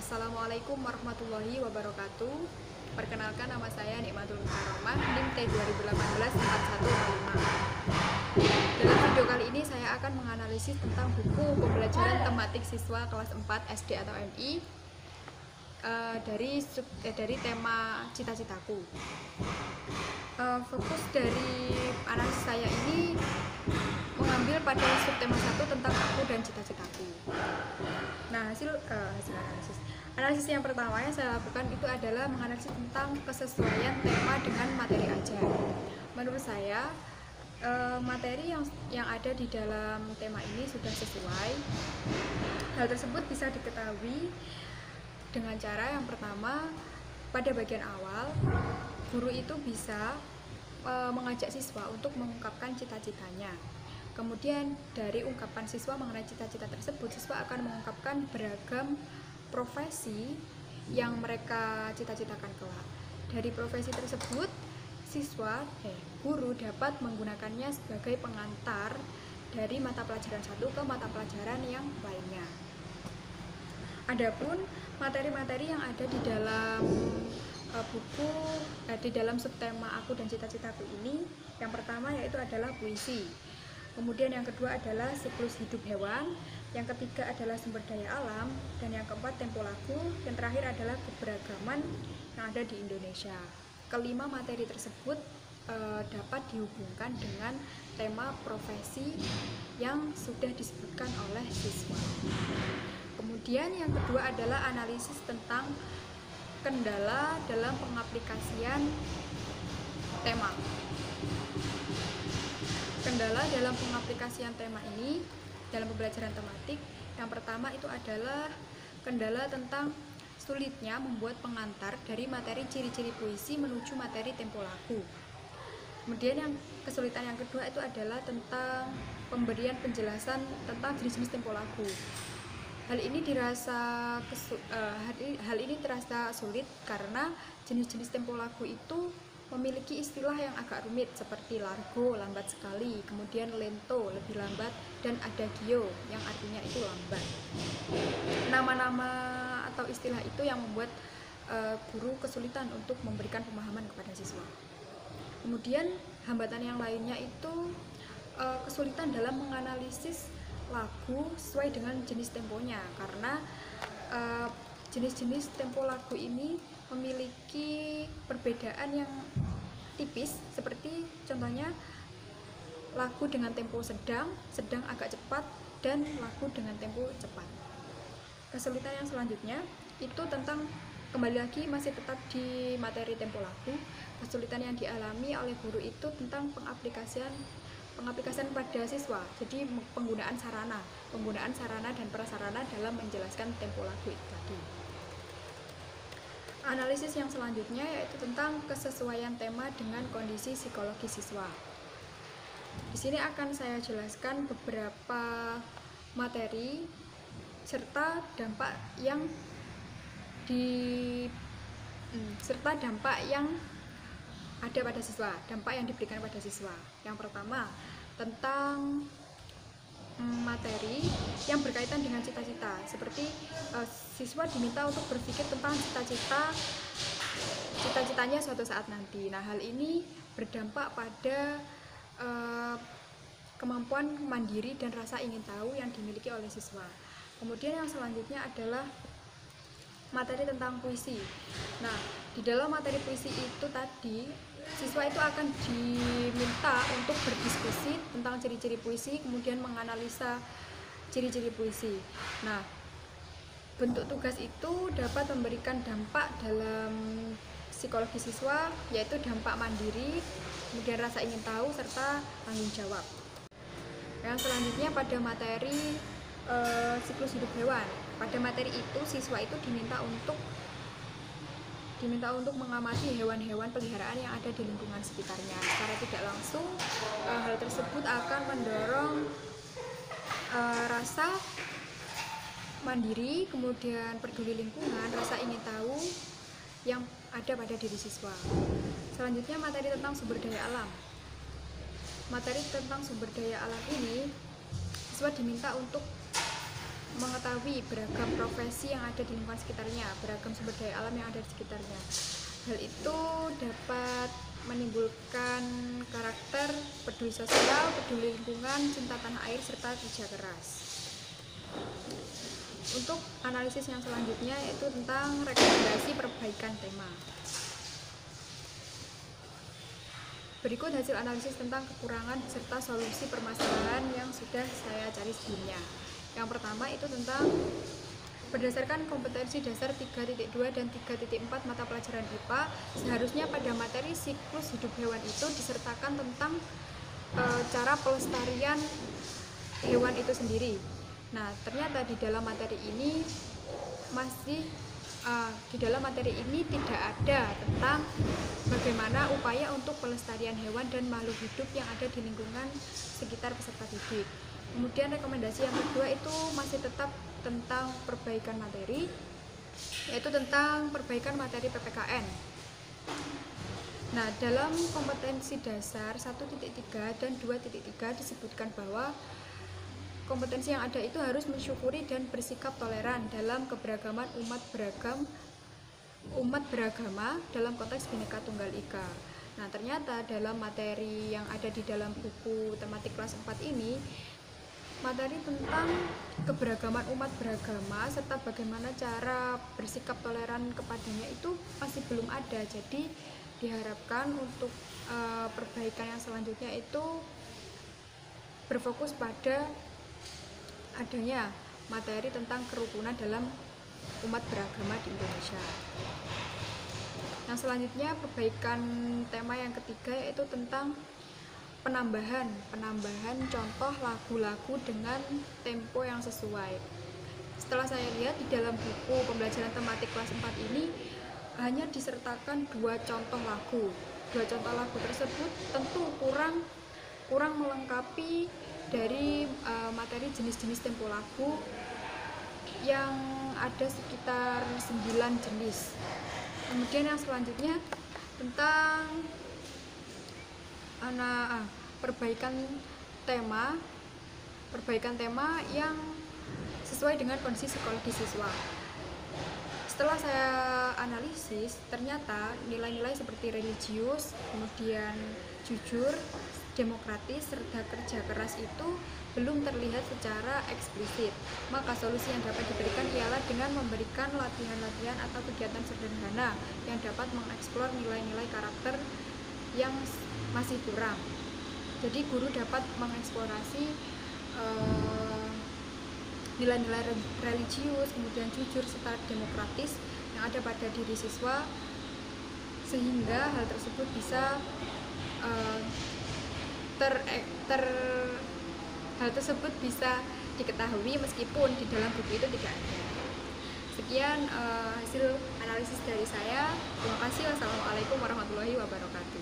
Assalamualaikum warahmatullahi wabarakatuh. Perkenalkan, nama saya Nikmatul Mukarramah, NIM T20184105. Dalam video kali ini saya akan menganalisis tentang buku pembelajaran tematik siswa kelas 4 SD atau MI dari tema cita-citaku. Fokus dari analisis saya ini mengambil pada subtema 1 tentang aku dan cita-citaku. Nah, hasil analisis yang pertama yang saya lakukan itu adalah menganalisis tentang kesesuaian tema dengan materi ajar. Menurut saya materi yang ada di dalam tema ini sudah sesuai. Hal tersebut bisa diketahui dengan cara yang pertama, pada bagian awal guru itu bisa mengajak siswa untuk mengungkapkan cita-citanya. Kemudian dari ungkapan siswa mengenai cita-cita tersebut, siswa akan mengungkapkan beragam profesi yang mereka cita-citakan kelak. Dari profesi tersebut, guru dapat menggunakannya sebagai pengantar dari mata pelajaran satu ke mata pelajaran yang lainnya. Adapun materi-materi yang ada di dalam di dalam subtema aku dan cita-citaku ini, yang pertama yaitu adalah puisi. Kemudian yang kedua adalah siklus hidup hewan, yang ketiga adalah sumber daya alam, dan yang keempat tempo lagu, yang terakhir adalah keberagaman yang ada di Indonesia. Kelima materi tersebut dapat dihubungkan dengan tema profesi yang sudah disebutkan oleh siswa. Kemudian yang kedua adalah analisis tentang kendala dalam pengaplikasian tema. Kendala dalam pengaplikasian tema ini dalam pembelajaran tematik, yang pertama itu adalah kendala tentang sulitnya membuat pengantar dari materi ciri-ciri puisi menuju materi tempo lagu. Kemudian yang kesulitan yang kedua itu adalah tentang pemberian penjelasan tentang jenis-jenis tempo lagu. Hal ini terasa sulit karena jenis-jenis tempo lagu itu memiliki istilah yang agak rumit seperti largo, lambat sekali, kemudian lento, lebih lambat, dan adagio yang artinya itu lambat. Nama-nama atau istilah itu yang membuat guru kesulitan untuk memberikan pemahaman kepada siswa. Kemudian hambatan yang lainnya itu kesulitan dalam menganalisis lagu sesuai dengan jenis temponya, karena jenis-jenis tempo lagu ini memiliki perbedaan yang tipis, seperti contohnya lagu dengan tempo sedang agak cepat, dan lagu dengan tempo cepat. Kesulitan yang selanjutnya itu tentang, kembali lagi masih tetap di materi tempo lagu, kesulitan yang dialami oleh guru itu tentang pengaplikasian pada siswa. Jadi penggunaan sarana dan prasarana dalam menjelaskan tempo lagu itu tadi. Analisis yang selanjutnya yaitu tentang kesesuaian tema dengan kondisi psikologi siswa. Di sini akan saya jelaskan beberapa materi serta dampak yang ada pada siswa, dampak yang diberikan pada siswa. Yang pertama, tentang materi yang berkaitan dengan cita-cita, seperti siswa diminta untuk berpikir tentang cita-citanya suatu saat nanti. Nah, hal ini berdampak pada kemampuan mandiri dan rasa ingin tahu yang dimiliki oleh siswa. Kemudian yang selanjutnya adalah materi tentang puisi. Nah, di dalam materi puisi itu tadi, siswa itu akan diminta untuk berdiskusi tentang ciri-ciri puisi, kemudian menganalisa ciri-ciri puisi. Nah, bentuk tugas itu dapat memberikan dampak dalam psikologi siswa, yaitu dampak mandiri, kemudian rasa ingin tahu, serta tanggung jawab. Yang selanjutnya pada materi siklus hidup hewan. Pada materi itu, siswa itu diminta untuk mengamati hewan-hewan peliharaan yang ada di lingkungan sekitarnya. Secara tidak langsung, hal tersebut akan mendorong rasa mandiri, kemudian peduli lingkungan, rasa ingin tahu yang ada pada diri siswa. Selanjutnya materi tentang sumber daya alam. Materi tentang sumber daya alam ini, siswa diminta untuk mengetahui beragam profesi yang ada di lingkungan sekitarnya, beragam sumber daya alam yang ada di sekitarnya. Hal itu dapat menimbulkan karakter peduli sosial, peduli lingkungan, cinta tanah air, serta kerja keras. Untuk analisis yang selanjutnya yaitu tentang rekomendasi perbaikan tema. Berikut hasil analisis tentang kekurangan serta solusi permasalahan yang sudah saya cari sebelumnya. Yang pertama itu tentang berdasarkan kompetensi dasar 3.2 dan 3.4 mata pelajaran IPA, seharusnya pada materi siklus hidup hewan itu disertakan tentang cara pelestarian hewan itu sendiri. Nah, ternyata di dalam materi ini tidak ada tentang bagaimana upaya untuk pelestarian hewan dan makhluk hidup yang ada di lingkungan sekitar peserta didik. Kemudian rekomendasi yang kedua itu masih tetap tentang perbaikan materi, yaitu tentang perbaikan materi PPKN. Nah, dalam kompetensi dasar 1.3 dan 2.3 disebutkan bahwa kompetensi yang ada itu harus mensyukuri dan bersikap toleran dalam keberagaman umat beragama dalam konteks Bhinneka Tunggal Ika. Nah, ternyata dalam materi yang ada di dalam buku tematik kelas 4 ini, materi tentang keberagaman umat beragama serta bagaimana cara bersikap toleran kepadanya itu masih belum ada. Jadi diharapkan untuk perbaikan yang selanjutnya itu berfokus pada adanya materi tentang kerukunan dalam umat beragama di Indonesia. Yang selanjutnya perbaikan tema yang ketiga yaitu tentang penambahan contoh lagu-lagu dengan tempo yang sesuai. Setelah saya lihat di dalam buku pembelajaran tematik kelas 4 ini hanya disertakan 2 contoh lagu. 2 contoh lagu tersebut tentu kurang melengkapi dari materi jenis-jenis tempo lagu yang ada sekitar 9 jenis. Kemudian yang selanjutnya tentang perbaikan tema yang sesuai dengan kondisi psikologi siswa. Setelah saya analisis, ternyata nilai-nilai seperti religius, kemudian jujur, demokratis, serta kerja keras itu belum terlihat secara eksplisit. Maka solusi yang dapat diberikan ialah dengan memberikan latihan-latihan atau kegiatan sederhana yang dapat mengeksplor nilai-nilai karakter yang masih kurang. Jadi guru dapat mengeksplorasi nilai-nilai religius, kemudian jujur, serta demokratis yang ada pada diri siswa, sehingga hal tersebut bisa hal tersebut bisa diketahui meskipun di dalam buku itu tidak ada. Sekian hasil analisis dari saya. Terima kasih. Wassalamualaikum warahmatullahi wabarakatuh.